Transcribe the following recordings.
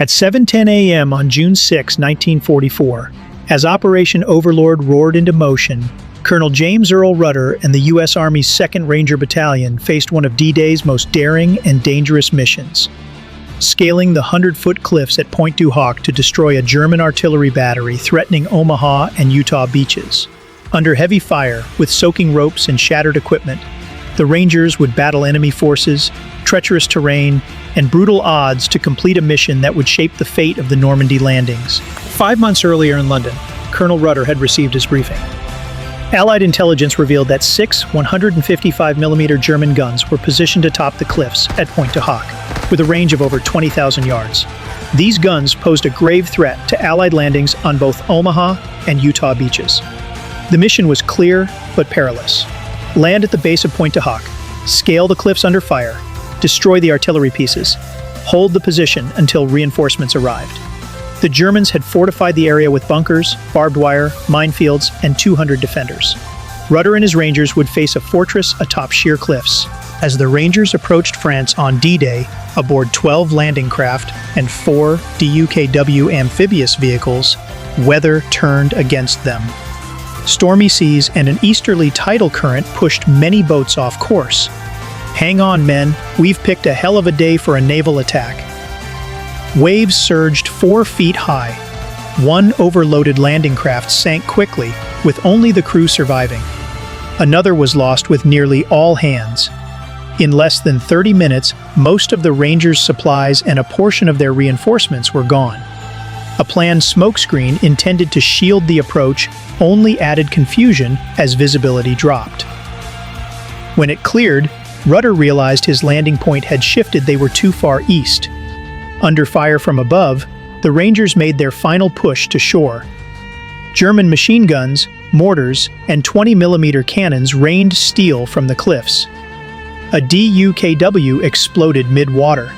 At 7:10 a.m. on June 6, 1944, as Operation Overlord roared into motion, Colonel James Earl Rudder and the U.S. Army's 2nd Ranger Battalion faced one of D-Day's most daring and dangerous missions, scaling the 100-foot cliffs at Pointe du Hoc to destroy a German artillery battery threatening Omaha and Utah Beaches. Under heavy fire, with soaking ropes and shattered equipment, the Rangers would battle enemy forces, treacherous terrain, and brutal odds to complete a mission that would shape the fate of the Normandy landings. 5 months earlier in London, Colonel Rudder had received his briefing. Allied intelligence revealed that 6 155mm German guns were positioned atop the cliffs at Pointe du Hoc, with a range of over 20,000 yards. These guns posed a grave threat to Allied landings on both Omaha and Utah beaches. The mission was clear but perilous. Land at the base of Pointe du Hoc, scale the cliffs under fire, destroy the artillery pieces, hold the position until reinforcements arrived. The Germans had fortified the area with bunkers, barbed wire, minefields, and 200 defenders. Rudder and his Rangers would face a fortress atop sheer cliffs. As the Rangers approached France on D-Day, aboard 12 landing craft and 4 DUKW amphibious vehicles, weather turned against them. Stormy seas and an easterly tidal current pushed many boats off course. Hang on, men, we've picked a hell of a day for a naval attack. Waves surged 4 feet high. One overloaded landing craft sank quickly, with only the crew surviving. Another was lost with nearly all hands. In less than 30 minutes, most of the Rangers' supplies and a portion of their reinforcements were gone. A planned smokescreen intended to shield the approach only added confusion as visibility dropped. When it cleared, Rudder realized his landing point had shifted. They were too far east. Under fire from above, the Rangers made their final push to shore. German machine guns, mortars, and 20mm cannons rained steel from the cliffs. A DUKW exploded mid-water.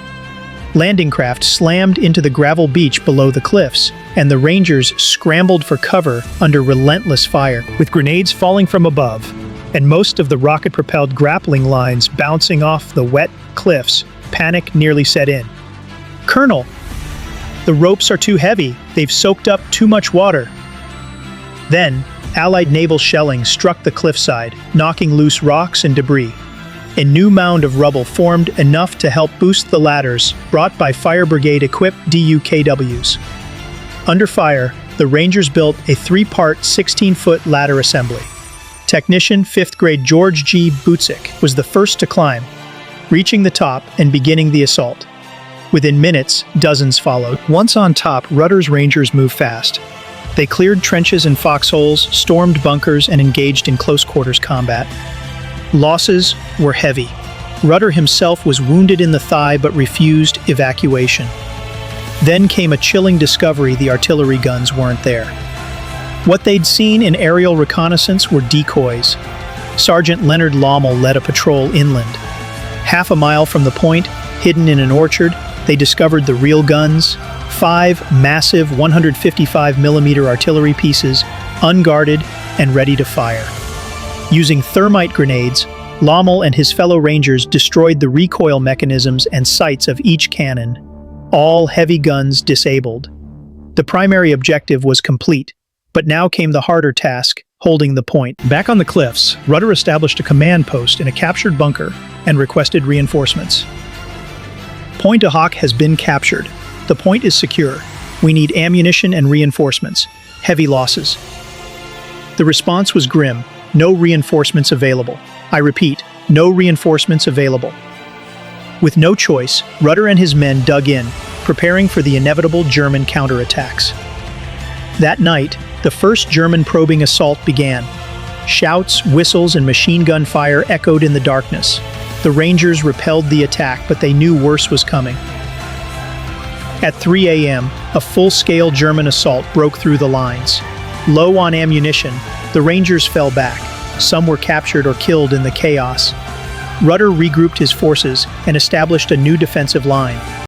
Landing craft slammed into the gravel beach below the cliffs, and the Rangers scrambled for cover under relentless fire, with grenades falling from above, and most of the rocket-propelled grappling lines bouncing off the wet cliffs. Panic nearly set in. "Colonel, the ropes are too heavy. They've soaked up too much water." Then, Allied naval shelling struck the cliffside, knocking loose rocks and debris. A new mound of rubble formed, enough to help boost the ladders brought by fire brigade-equipped DUKWs. Under fire, the Rangers built a 3-part 16-foot ladder assembly. Technician 5th grade George G. Butzik was the first to climb, reaching the top and beginning the assault. Within minutes, dozens followed. Once on top, Rudder's Rangers moved fast. They cleared trenches and foxholes, stormed bunkers, and engaged in close-quarters combat. Losses were heavy. Rudder himself was wounded in the thigh but refused evacuation. Then came a chilling discovery: the artillery guns weren't there. What they'd seen in aerial reconnaissance were decoys. Sergeant Leonard Lommel led a patrol inland. Half a mile from the point, hidden in an orchard, they discovered the real guns: 5 massive 155mm artillery pieces, unguarded and ready to fire. Using thermite grenades, Lommel and his fellow Rangers destroyed the recoil mechanisms and sights of each cannon. All heavy guns disabled. The primary objective was complete, but now came the harder task: holding the point. Back on the cliffs, Rudder established a command post in a captured bunker and requested reinforcements. "Pointe du Hoc has been captured. The point is secure. We need ammunition and reinforcements. Heavy losses." The response was grim: "No reinforcements available. I repeat, no reinforcements available." With no choice, Rudder and his men dug in, preparing for the inevitable German counterattacks. That night, the first German probing assault began. Shouts, whistles, and machine gun fire echoed in the darkness. The Rangers repelled the attack, but they knew worse was coming. At 3 a.m., a full-scale German assault broke through the lines. Low on ammunition, the Rangers fell back. Some were captured or killed in the chaos. Rudder regrouped his forces and established a new defensive line.